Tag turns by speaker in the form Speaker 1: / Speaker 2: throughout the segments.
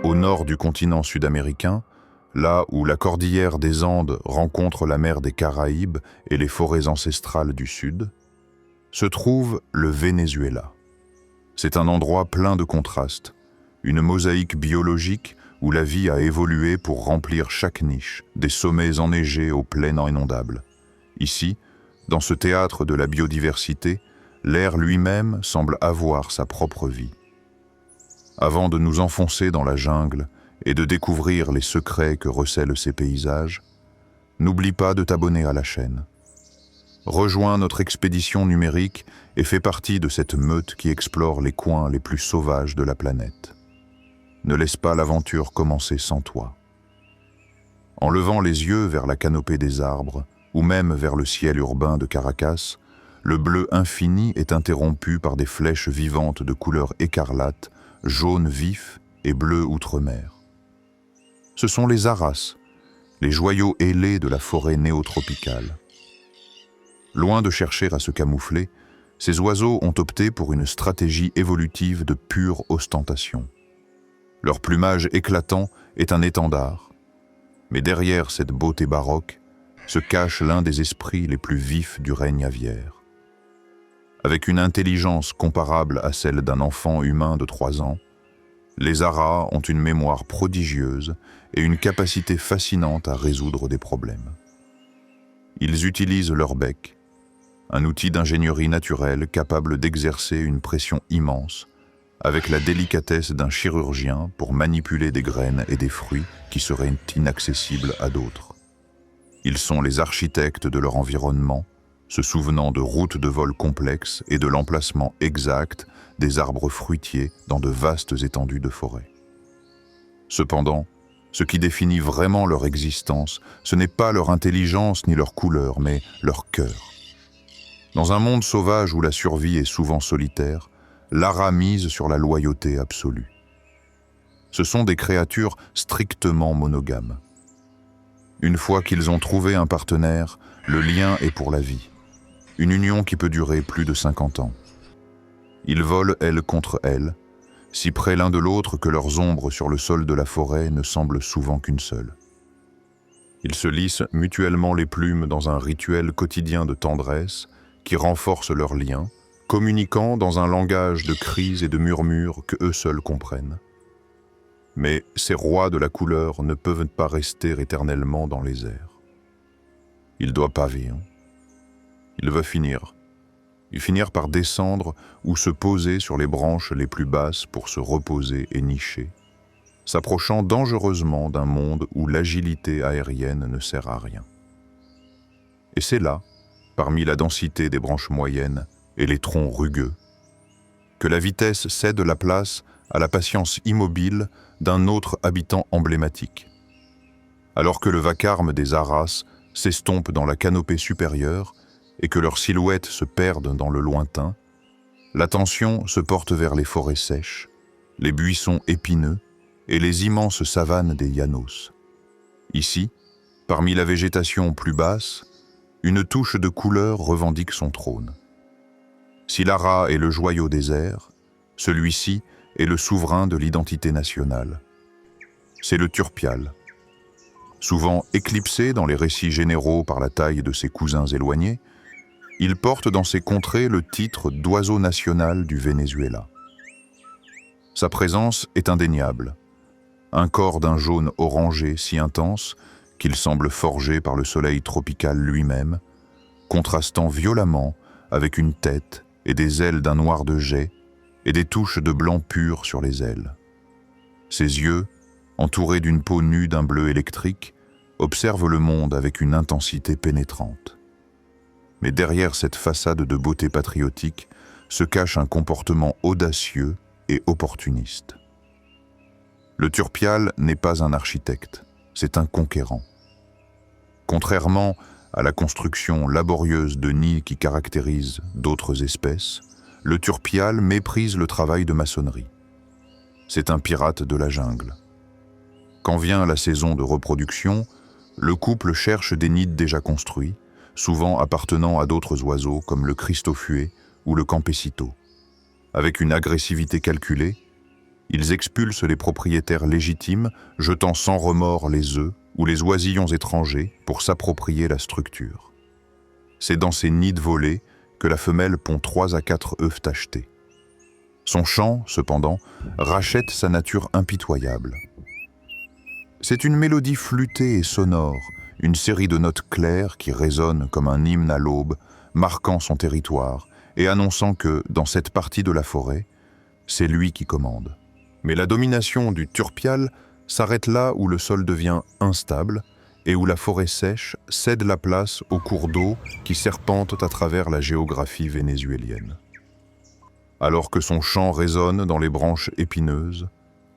Speaker 1: Au nord du continent sud-américain, là où la cordillère des Andes rencontre la mer des Caraïbes et les forêts ancestrales du sud, se trouve le Venezuela. C'est un endroit plein de contrastes, une mosaïque biologique où la vie a évolué pour remplir chaque niche, des sommets enneigés aux plaines inondables. Ici, dans ce théâtre de la biodiversité, l'air lui-même semble avoir sa propre vie. Avant de nous enfoncer dans la jungle et de découvrir les secrets que recèlent ces paysages, n'oublie pas de t'abonner à la chaîne. Rejoins notre expédition numérique et fais partie de cette meute qui explore les coins les plus sauvages de la planète. Ne laisse pas l'aventure commencer sans toi. En levant les yeux vers la canopée des arbres, ou même vers le ciel urbain de Caracas, le bleu infini est interrompu par des flèches vivantes de couleur écarlate, jaune vif et bleu outre-mer. Ce sont les aras, les joyaux ailés de la forêt néotropicale. Loin de chercher à se camoufler, ces oiseaux ont opté pour une stratégie évolutive de pure ostentation. Leur plumage éclatant est un étendard, mais derrière cette beauté baroque se cache l'un des esprits les plus vifs du règne aviaire. Avec une intelligence comparable à celle d'un enfant humain de 3 ans, les aras ont une mémoire prodigieuse et une capacité fascinante à résoudre des problèmes. Ils utilisent leur bec, un outil d'ingénierie naturelle capable d'exercer une pression immense, avec la délicatesse d'un chirurgien pour manipuler des graines et des fruits qui seraient inaccessibles à d'autres. Ils sont les architectes de leur environnement, se souvenant de routes de vol complexes et de l'emplacement exact des arbres fruitiers dans de vastes étendues de forêt. Cependant, ce qui définit vraiment leur existence, ce n'est pas leur intelligence ni leur couleur, mais leur cœur. Dans un monde sauvage où la survie est souvent solitaire, l'ara mise sur la loyauté absolue. Ce sont des créatures strictement monogames. Une fois qu'ils ont trouvé un partenaire, le lien est pour la vie. Une union qui peut durer plus de 50 ans. Ils volent elles contre elles, si près l'un de l'autre que leurs ombres sur le sol de la forêt ne semblent souvent qu'une seule. Ils se lissent mutuellement les plumes dans un rituel quotidien de tendresse qui renforce leur lien, communiquant dans un langage de cris et de murmures que eux seuls comprennent. Mais ces rois de la couleur ne peuvent pas rester éternellement dans les airs. Il doit pavir. Il va finir. Ils finirent par descendre ou se poser sur les branches les plus basses pour se reposer et nicher, s'approchant dangereusement d'un monde où l'agilité aérienne ne sert à rien. Et c'est là, parmi la densité des branches moyennes et les troncs rugueux, que la vitesse cède la place à la patience immobile d'un autre habitant emblématique. Alors que le vacarme des aras s'estompe dans la canopée supérieure et que leurs silhouettes se perdent dans le lointain, l'attention se porte vers les forêts sèches, les buissons épineux et les immenses savanes des llanos. Ici, parmi la végétation plus basse, une touche de couleur revendique son trône. Si l'ara est le joyau des airs, celui-ci est le souverain de l'identité nationale. C'est le turpial. Souvent éclipsé dans les récits généraux par la taille de ses cousins éloignés, il porte dans ces contrées le titre d'oiseau national du Venezuela. Sa présence est indéniable. Un corps d'un jaune orangé si intense qu'il semble forgé par le soleil tropical lui-même, contrastant violemment avec une tête et des ailes d'un noir de jais et des touches de blanc pur sur les ailes. Ses yeux, entourés d'une peau nue d'un bleu électrique, observent le monde avec une intensité pénétrante. Mais derrière cette façade de beauté patriotique se cache un comportement audacieux et opportuniste. Le turpial n'est pas un architecte, c'est un conquérant. Contrairement à la construction laborieuse de nids qui caractérise d'autres espèces, le turpial méprise le travail de maçonnerie. C'est un pirate de la jungle. Quand vient la saison de reproduction, le couple cherche des nids déjà construits, souvent appartenant à d'autres oiseaux comme le cristofuet ou le campesito. Avec une agressivité calculée, Ils expulsent les propriétaires légitimes, jetant sans remords les œufs ou les oisillons étrangers pour s'approprier la structure. C'est dans ces nids de volets que la femelle pond 3 à 4 œufs tachetés. Son chant, cependant, rachète sa nature impitoyable. C'est une mélodie flûtée et sonore, une série de notes claires qui résonnent comme un hymne à l'aube, marquant son territoire et annonçant que, dans cette partie de la forêt, c'est lui qui commande. Mais la domination du turpial s'arrête là où le sol devient instable et où la forêt sèche cède la place aux cours d'eau qui serpentent à travers la géographie vénézuélienne. Alors que son chant résonne dans les branches épineuses,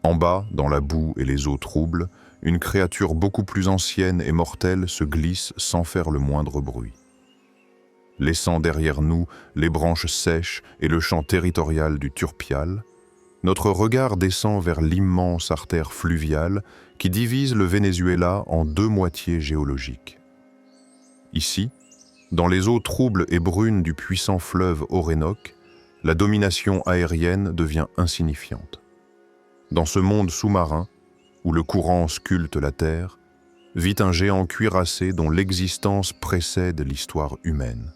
Speaker 1: en bas, dans la boue et les eaux troubles, une créature beaucoup plus ancienne et mortelle se glisse sans faire le moindre bruit. Laissant derrière nous les branches sèches et le chant territorial du turpial, notre regard descend vers l'immense artère fluviale qui divise le Venezuela en 2 moitiés géologiques. Ici, dans les eaux troubles et brunes du puissant fleuve Orénoque, la domination aérienne devient insignifiante. Dans ce monde sous-marin, où le courant sculpte la terre, vit un géant cuirassé dont l'existence précède l'histoire humaine.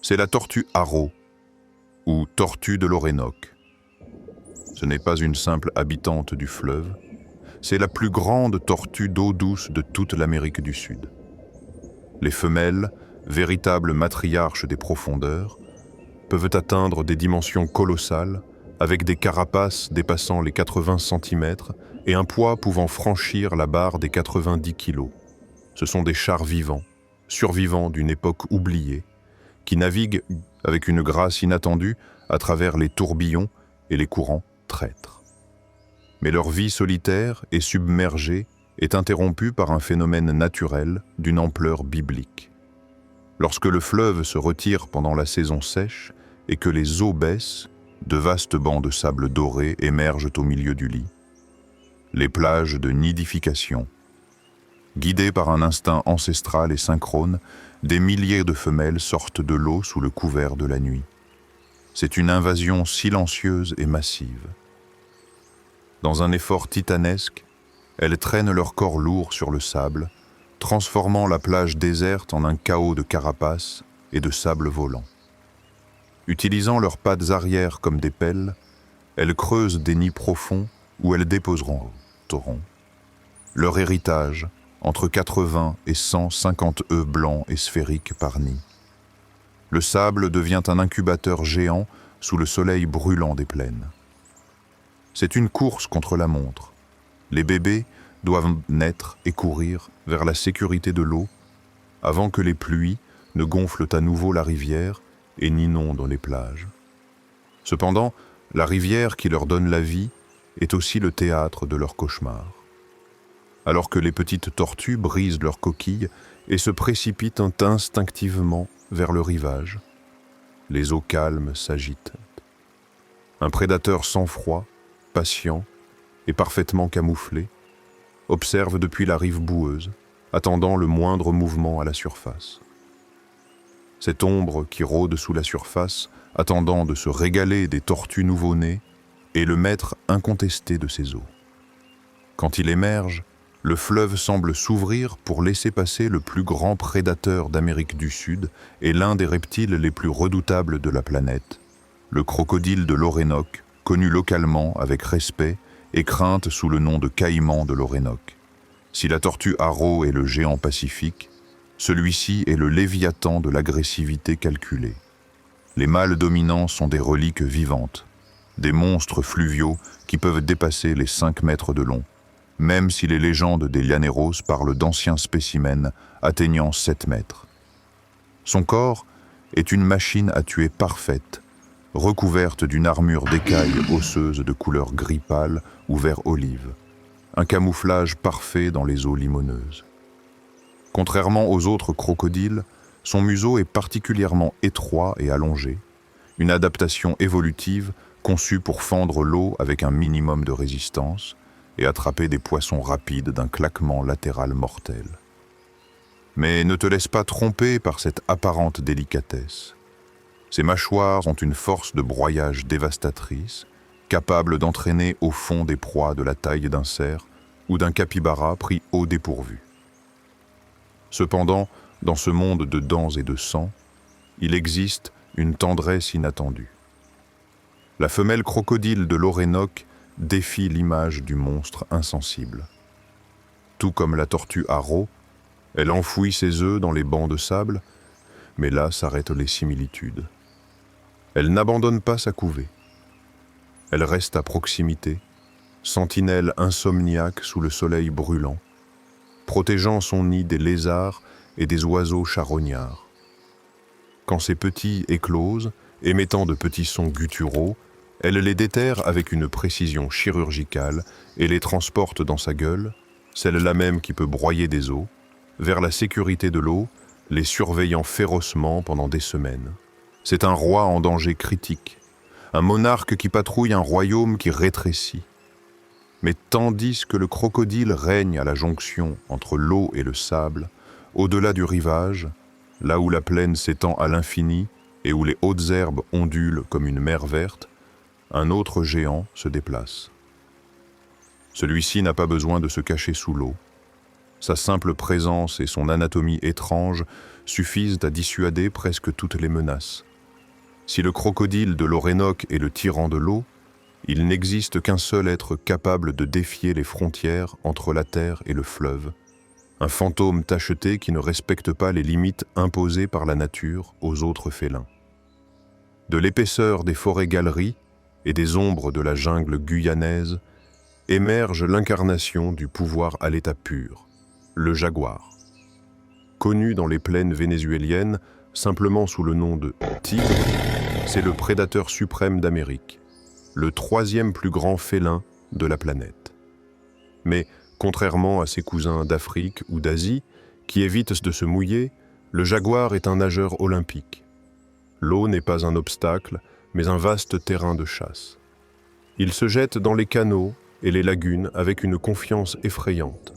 Speaker 1: C'est la tortue haro, ou tortue de l'Orénoque. Ce n'est pas une simple habitante du fleuve, c'est la plus grande tortue d'eau douce de toute l'Amérique du Sud. Les femelles, véritables matriarches des profondeurs, peuvent atteindre des dimensions colossales, avec des carapaces dépassant les 80 cm et un poids pouvant franchir la barre des 90 kg. Ce sont des chars vivants, survivants d'une époque oubliée, qui naviguent avec une grâce inattendue à travers les tourbillons et les courants traîtres. Mais leur vie solitaire et submergée est interrompue par un phénomène naturel d'une ampleur biblique. Lorsque le fleuve se retire pendant la saison sèche et que les eaux baissent, de vastes bancs de sable doré émergent au milieu du lit. Les plages de nidification. Guidées par un instinct ancestral et synchrone, des milliers de femelles sortent de l'eau sous le couvert de la nuit. C'est une invasion silencieuse et massive. Dans un effort titanesque, elles traînent leur corps lourd sur le sable, transformant la plage déserte en un chaos de carapaces et de sable volant. Utilisant leurs pattes arrière comme des pelles, elles creusent des nids profonds où elles déposeront leur héritage, entre 80 et 150 œufs blancs et sphériques par nid. Le sable devient un incubateur géant sous le soleil brûlant des plaines. C'est une course contre la montre. Les bébés doivent naître et courir vers la sécurité de l'eau avant que les pluies ne gonflent à nouveau la rivière et n'inondent les plages. Cependant, la rivière qui leur donne la vie est aussi le théâtre de leurs cauchemars. Alors que les petites tortues brisent leurs coquilles et se précipitent instinctivement vers le rivage, les eaux calmes s'agitent. Un prédateur sans froid, patient et parfaitement camouflé, observe depuis la rive boueuse, attendant le moindre mouvement à la surface. Cette ombre qui rôde sous la surface, attendant de se régaler des tortues nouveau-nées, est le maître incontesté de ces eaux. Quand il émerge, le fleuve semble s'ouvrir pour laisser passer le plus grand prédateur d'Amérique du Sud et l'un des reptiles les plus redoutables de la planète, le crocodile de l'Orénoque, connu localement avec respect et crainte sous le nom de caïman de l'Orénoque. Si la tortue haro est le géant pacifique, celui-ci est le léviathan de l'agressivité calculée. Les mâles dominants sont des reliques vivantes, des monstres fluviaux qui peuvent dépasser les 5 mètres de long, même si les légendes des Llaneros parlent d'anciens spécimens atteignant 7 mètres. Son corps est une machine à tuer parfaite, recouverte d'une armure d'écailles osseuses de couleur gris pâle ou vert olive, un camouflage parfait dans les eaux limoneuses. Contrairement aux autres crocodiles, son museau est particulièrement étroit et allongé, une adaptation évolutive conçue pour fendre l'eau avec un minimum de résistance et attraper des poissons rapides d'un claquement latéral mortel. Mais ne te laisse pas tromper par cette apparente délicatesse. Ses mâchoires ont une force de broyage dévastatrice capable d'entraîner au fond des proies de la taille d'un cerf ou d'un capybara pris au dépourvu. Cependant, dans ce monde de dents et de sang, il existe une tendresse inattendue. La femelle crocodile de l'Orénoque défie l'image du monstre insensible. Tout comme la tortue haro, elle enfouit ses œufs dans les bancs de sable, mais là s'arrêtent les similitudes. Elle n'abandonne pas sa couvée. Elle reste à proximité, sentinelle insomniaque sous le soleil brûlant, protégeant son nid des lézards et des oiseaux charognards. Quand ses petits éclosent, émettant de petits sons gutturaux, elle les déterre avec une précision chirurgicale et les transporte dans sa gueule, celle-là même qui peut broyer des os, vers la sécurité de l'eau, les surveillant férocement pendant des semaines. C'est un roi en danger critique, un monarque qui patrouille un royaume qui rétrécit. Mais tandis que le crocodile règne à la jonction entre l'eau et le sable, au-delà du rivage, là où la plaine s'étend à l'infini et où les hautes herbes ondulent comme une mer verte, un autre géant se déplace. Celui-ci n'a pas besoin de se cacher sous l'eau. Sa simple présence et son anatomie étrange suffisent à dissuader presque toutes les menaces. Si le crocodile de l'Orénoque est le tyran de l'eau, il n'existe qu'un seul être capable de défier les frontières entre la terre et le fleuve, un fantôme tacheté qui ne respecte pas les limites imposées par la nature aux autres félins. De l'épaisseur des forêts-galeries et des ombres de la jungle guyanaise émerge l'incarnation du pouvoir à l'état pur, le jaguar. Connu dans les plaines vénézuéliennes simplement sous le nom de tigre, c'est le prédateur suprême d'Amérique, le troisième plus grand félin de la planète. Mais contrairement à ses cousins d'Afrique ou d'Asie, qui évitent de se mouiller, le jaguar est un nageur olympique. L'eau n'est pas un obstacle, mais un vaste terrain de chasse. Il se jette dans les canaux et les lagunes avec une confiance effrayante,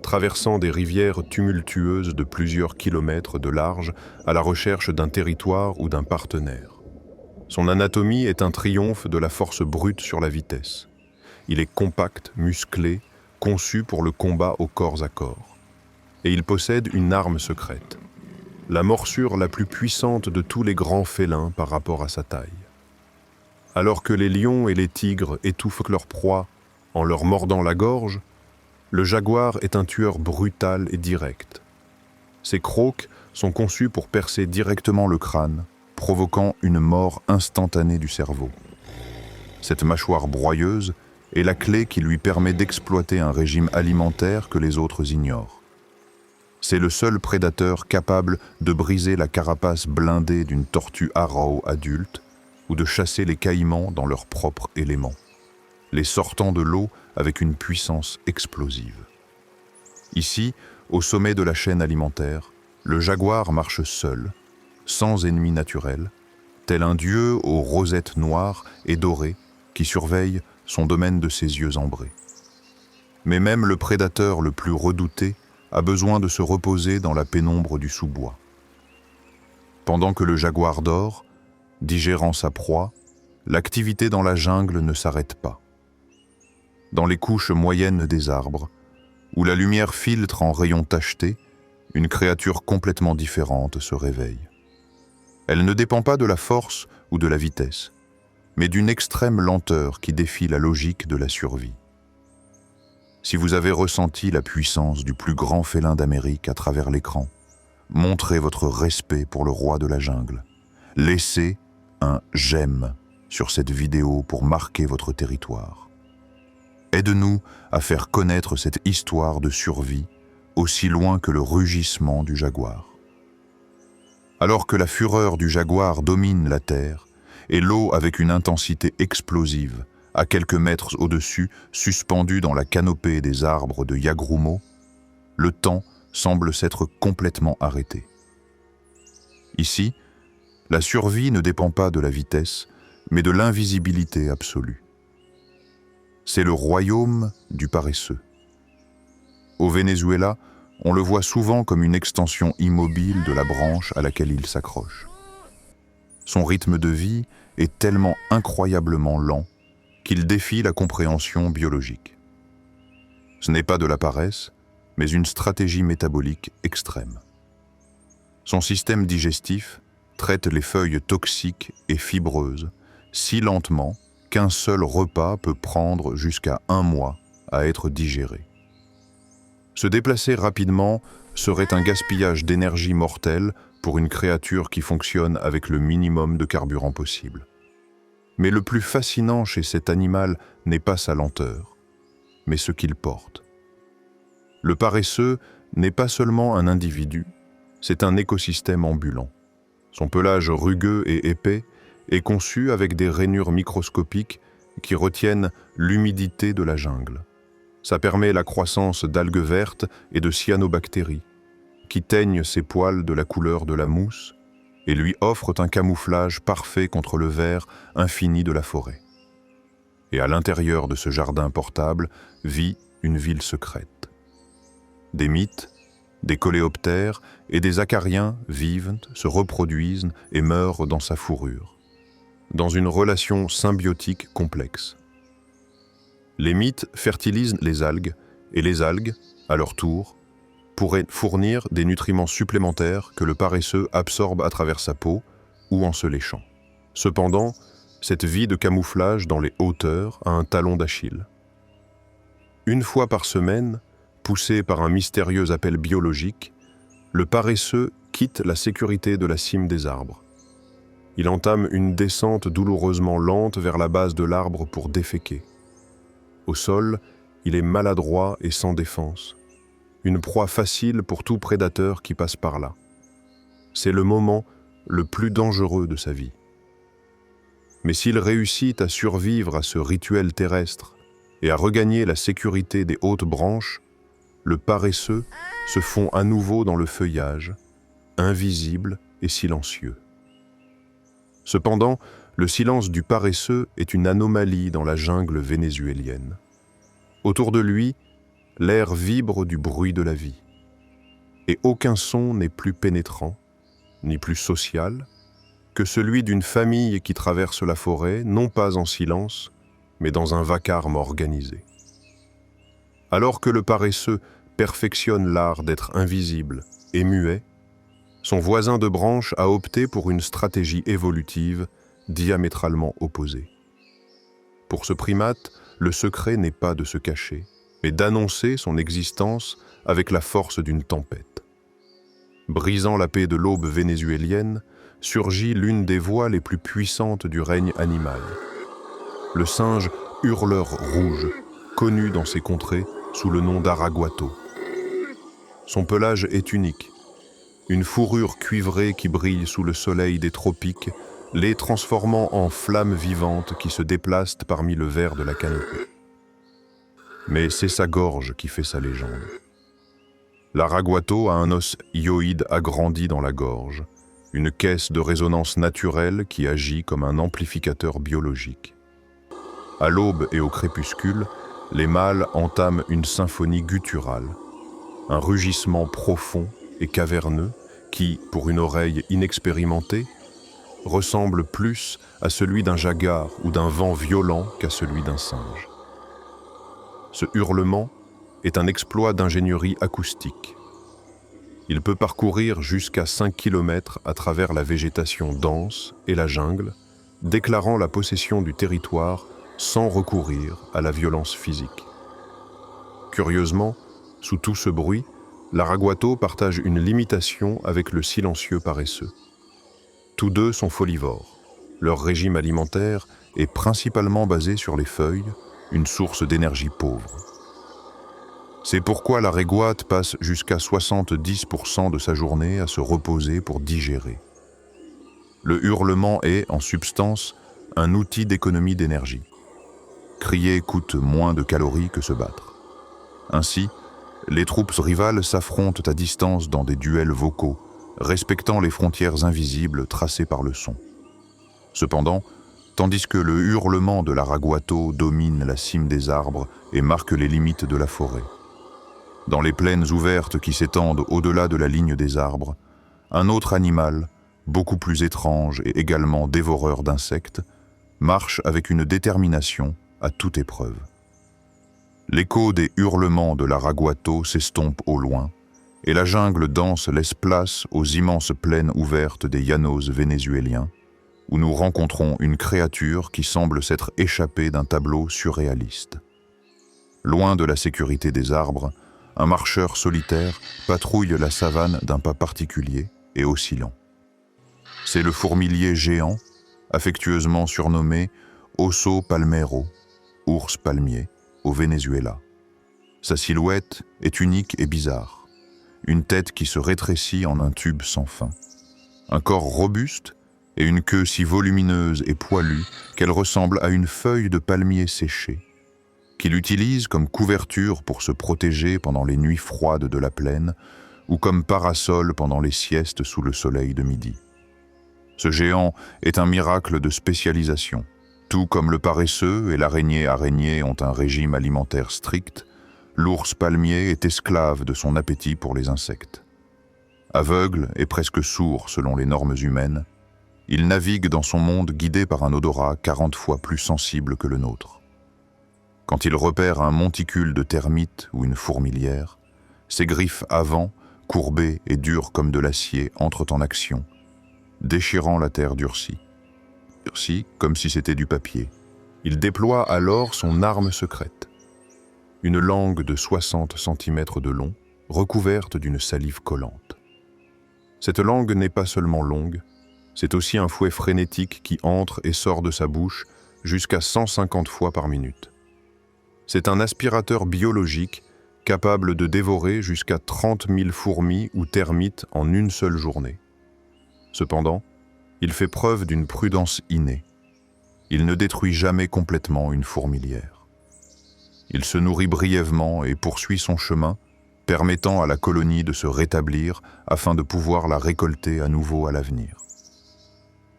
Speaker 1: traversant des rivières tumultueuses de plusieurs kilomètres de large à la recherche d'un territoire ou d'un partenaire. Son anatomie est un triomphe de la force brute sur la vitesse. Il est compact, musclé, conçu pour le combat au corps à corps. Et il possède une arme secrète, la morsure la plus puissante de tous les grands félins par rapport à sa taille. Alors que les lions et les tigres étouffent leur proie en leur mordant la gorge, le jaguar est un tueur brutal et direct. Ses crocs sont conçus pour percer directement le crâne, provoquant une mort instantanée du cerveau. Cette mâchoire broyeuse est la clé qui lui permet d'exploiter un régime alimentaire que les autres ignorent. C'est le seul prédateur capable de briser la carapace blindée d'une tortue arrau adulte ou de chasser les caïmans dans leur propre élément, les sortant de l'eau avec une puissance explosive. Ici, au sommet de la chaîne alimentaire, le jaguar marche seul, sans ennemi naturel, tel un dieu aux rosettes noires et dorées qui surveille son domaine de ses yeux ambrés. Mais même le prédateur le plus redouté a besoin de se reposer dans la pénombre du sous-bois. Pendant que le jaguar dort, digérant sa proie, l'activité dans la jungle ne s'arrête pas. Dans les couches moyennes des arbres, où la lumière filtre en rayons tachetés, une créature complètement différente se réveille. Elle ne dépend pas de la force ou de la vitesse, mais d'une extrême lenteur qui défie la logique de la survie. Si vous avez ressenti la puissance du plus grand félin d'Amérique à travers l'écran, montrez votre respect pour le roi de la jungle. Laissez un « j'aime » sur cette vidéo pour marquer votre territoire. Aide-nous à faire connaître cette histoire de survie aussi loin que le rugissement du jaguar. Alors que la fureur du jaguar domine la terre et l'eau avec une intensité explosive, à quelques mètres au-dessus, suspendue dans la canopée des arbres de Yagrumo, le temps semble s'être complètement arrêté. Ici, la survie ne dépend pas de la vitesse, mais de l'invisibilité absolue. C'est le royaume du paresseux. Au Venezuela, on le voit souvent comme une extension immobile de la branche à laquelle il s'accroche. Son rythme de vie est tellement incroyablement lent qu'il défie la compréhension biologique. Ce n'est pas de la paresse, mais une stratégie métabolique extrême. Son système digestif traite les feuilles toxiques et fibreuses si lentement qu'un seul repas peut prendre jusqu'à 1 mois à être digéré. Se déplacer rapidement serait un gaspillage d'énergie mortelle pour une créature qui fonctionne avec le minimum de carburant possible. Mais le plus fascinant chez cet animal n'est pas sa lenteur, mais ce qu'il porte. Le paresseux n'est pas seulement un individu, c'est un écosystème ambulant. Son pelage rugueux et épais est conçu avec des rainures microscopiques qui retiennent l'humidité de la jungle. Ça permet la croissance d'algues vertes et de cyanobactéries, qui teignent ses poils de la couleur de la mousse et lui offrent un camouflage parfait contre le vert infini de la forêt. Et à l'intérieur de ce jardin portable vit une ville secrète. Des mythes, des coléoptères et des acariens vivent, se reproduisent et meurent dans sa fourrure, dans une relation symbiotique complexe. Les mythes fertilisent les algues, et les algues, à leur tour, pourraient fournir des nutriments supplémentaires que le paresseux absorbe à travers sa peau ou en se léchant. Cependant, cette vie de camouflage dans les hauteurs a un talon d'Achille. Une fois par semaine, poussé par un mystérieux appel biologique, le paresseux quitte la sécurité de la cime des arbres. Il entame une descente douloureusement lente vers la base de l'arbre pour déféquer. Au sol, il est maladroit et sans défense, une proie facile pour tout prédateur qui passe par là. C'est le moment le plus dangereux de sa vie. Mais s'il réussit à survivre à ce rituel terrestre et à regagner la sécurité des hautes branches, le paresseux se fond à nouveau dans le feuillage, invisible et silencieux. Cependant, le silence du paresseux est une anomalie dans la jungle vénézuélienne. Autour de lui, l'air vibre du bruit de la vie. Et aucun son n'est plus pénétrant, ni plus social, que celui d'une famille qui traverse la forêt, non pas en silence, mais dans un vacarme organisé. Alors que le paresseux perfectionne l'art d'être invisible et muet, son voisin de branche a opté pour une stratégie évolutive diamétralement opposée. Pour ce primate, le secret n'est pas de se cacher, mais d'annoncer son existence avec la force d'une tempête. Brisant la paix de l'aube vénézuélienne, surgit l'une des voix les plus puissantes du règne animal. Le singe hurleur rouge, connu dans ces contrées sous le nom d'araguato. Son pelage est unique. Une fourrure cuivrée qui brille sous le soleil des tropiques, les transformant en flammes vivantes qui se déplacent parmi le vert de la canopée. Mais c'est sa gorge qui fait sa légende. L'araguato a un os hyoïde agrandi dans la gorge, une caisse de résonance naturelle qui agit comme un amplificateur biologique. À l'aube et au crépuscule, les mâles entament une symphonie gutturale, un rugissement profond et caverneux qui, pour une oreille inexpérimentée, ressemble plus à celui d'un jaguar ou d'un vent violent qu'à celui d'un singe. Ce hurlement est un exploit d'ingénierie acoustique. Il peut parcourir jusqu'à 5 km à travers la végétation dense et la jungle, déclarant la possession du territoire sans recourir à la violence physique. Curieusement, sous tout ce bruit, l'araguato partage une limitation avec le silencieux paresseux. Tous deux sont folivores. Leur régime alimentaire est principalement basé sur les feuilles, une source d'énergie pauvre. C'est pourquoi la régouate passe jusqu'à 70% de sa journée à se reposer pour digérer. Le hurlement est, en substance, un outil d'économie d'énergie. Crier coûte moins de calories que se battre. Ainsi, les troupes rivales s'affrontent à distance dans des duels vocaux, respectant les frontières invisibles tracées par le son. Cependant, tandis que le hurlement de l'araguato domine la cime des arbres et marque les limites de la forêt. Dans les plaines ouvertes qui s'étendent au-delà de la ligne des arbres, un autre animal, beaucoup plus étrange et également dévoreur d'insectes, marche avec une détermination à toute épreuve. L'écho des hurlements de l'Araguato s'estompe au loin, et la jungle dense laisse place aux immenses plaines ouvertes des llanos vénézuéliens, où nous rencontrons une créature qui semble s'être échappée d'un tableau surréaliste. Loin de la sécurité des arbres, un marcheur solitaire patrouille la savane d'un pas particulier et oscillant. C'est le fourmilier géant, affectueusement surnommé Oso Palmero, ours palmier, au Venezuela. Sa silhouette est unique et bizarre. Une tête qui se rétrécit en un tube sans fin. Un corps robuste et une queue si volumineuse et poilue qu'elle ressemble à une feuille de palmier séchée, qu'il utilise comme couverture pour se protéger pendant les nuits froides de la plaine ou comme parasol pendant les siestes sous le soleil de midi. Ce géant est un miracle de spécialisation. Tout comme le paresseux et l'araignée ont un régime alimentaire strict, l'ours palmier est esclave de son appétit pour les insectes. Aveugle et presque sourd selon les normes humaines, il navigue dans son monde guidé par un odorat 40 fois plus sensible que le nôtre. Quand il repère un monticule de termites ou une fourmilière, ses griffes avant, courbées et dures comme de l'acier, entrent en action, déchirant la terre durcie comme si c'était du papier. Il déploie alors son arme secrète, une langue de 60 cm de long, recouverte d'une salive collante. Cette langue n'est pas seulement longue, c'est aussi un fouet frénétique qui entre et sort de sa bouche jusqu'à 150 fois par minute. C'est un aspirateur biologique capable de dévorer jusqu'à 30 000 fourmis ou termites en une seule journée. Cependant, il fait preuve d'une prudence innée. Il ne détruit jamais complètement une fourmilière. Il se nourrit brièvement et poursuit son chemin, permettant à la colonie de se rétablir afin de pouvoir la récolter à nouveau à l'avenir.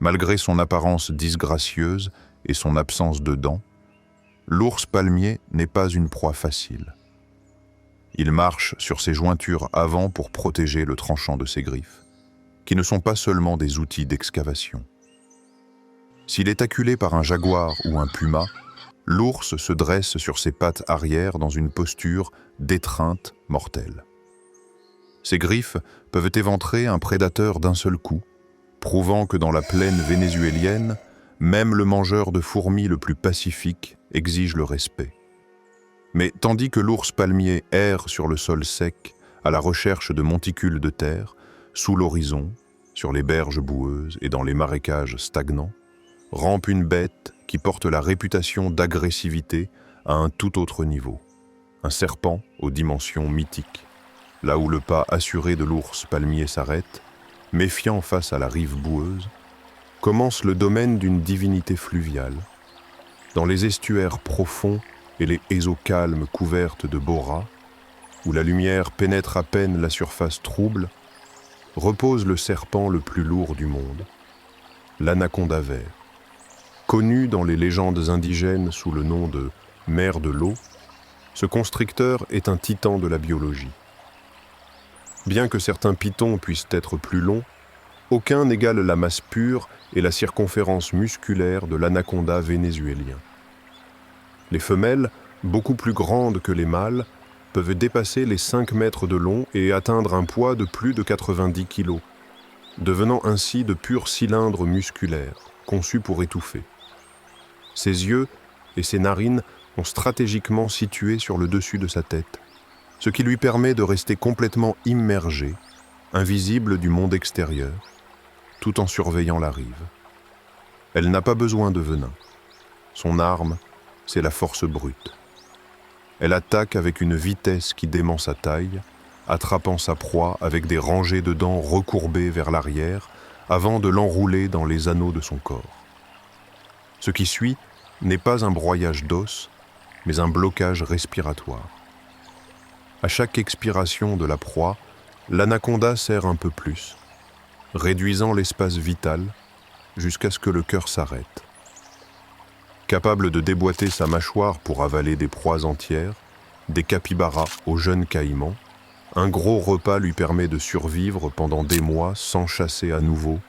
Speaker 1: Malgré son apparence disgracieuse et son absence de dents, l'ours palmier n'est pas une proie facile. Il marche sur ses jointures avant pour protéger le tranchant de ses griffes, qui ne sont pas seulement des outils d'excavation. S'il est acculé par un jaguar ou un puma, l'ours se dresse sur ses pattes arrière dans une posture d'étreinte mortelle. Ses griffes peuvent éventrer un prédateur d'un seul coup, prouvant que dans la plaine vénézuélienne, même le mangeur de fourmis le plus pacifique exige le respect. Mais tandis que l'ours palmier erre sur le sol sec à la recherche de monticules de terre, sous l'horizon, sur les berges boueuses et dans les marécages stagnants, rampe une bête qui porte la réputation d'agressivité à un tout autre niveau. Un serpent aux dimensions mythiques. Là où le pas assuré de l'ours palmier s'arrête, méfiant face à la rive boueuse, commence le domaine d'une divinité fluviale. Dans les estuaires profonds et les haies eaux calmes couvertes de boras, où la lumière pénètre à peine la surface trouble, repose le serpent le plus lourd du monde, l'anaconda vert. Connu dans les légendes indigènes sous le nom de « mère de l'eau », ce constricteur est un titan de la biologie. Bien que certains pythons puissent être plus longs, aucun n'égale la masse pure et la circonférence musculaire de l'anaconda vénézuélien. Les femelles, beaucoup plus grandes que les mâles, peuvent dépasser les 5 mètres de long et atteindre un poids de plus de 90 kg, devenant ainsi de purs cylindres musculaires, conçus pour étouffer. Ses yeux et ses narines sont stratégiquement situés sur le dessus de sa tête, ce qui lui permet de rester complètement immergé, invisible du monde extérieur, tout en surveillant la rive. Elle n'a pas besoin de venin. Son arme, c'est la force brute. Elle attaque avec une vitesse qui dément sa taille, attrapant sa proie avec des rangées de dents recourbées vers l'arrière avant de l'enrouler dans les anneaux de son corps. Ce qui suit n'est pas un broyage d'os, mais un blocage respiratoire. À chaque expiration de la proie, l'anaconda serre un peu plus, réduisant l'espace vital jusqu'à ce que le cœur s'arrête. Capable de déboîter sa mâchoire pour avaler des proies entières, des capybaras aux jeunes caïmans, un gros repas lui permet de survivre pendant des mois sans chasser à nouveau,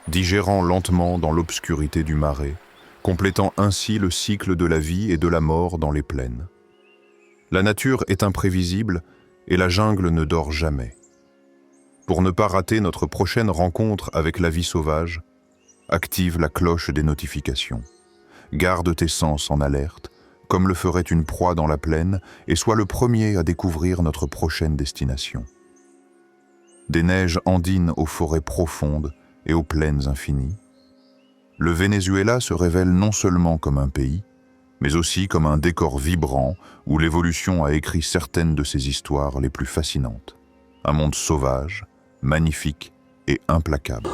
Speaker 1: digérant lentement dans l'obscurité du marais, complétant ainsi le cycle de la vie et de la mort dans les plaines. La nature est imprévisible et la jungle ne dort jamais. Pour ne pas rater notre prochaine rencontre avec la vie sauvage, active la cloche des notifications. Garde tes sens en alerte, comme le ferait une proie dans la plaine, et sois le premier à découvrir notre prochaine destination. Des neiges andines aux forêts profondes et aux plaines infinies, le Venezuela se révèle non seulement comme un pays, mais aussi comme un décor vibrant où l'évolution a écrit certaines de ses histoires les plus fascinantes. Un monde sauvage, magnifique et implacable.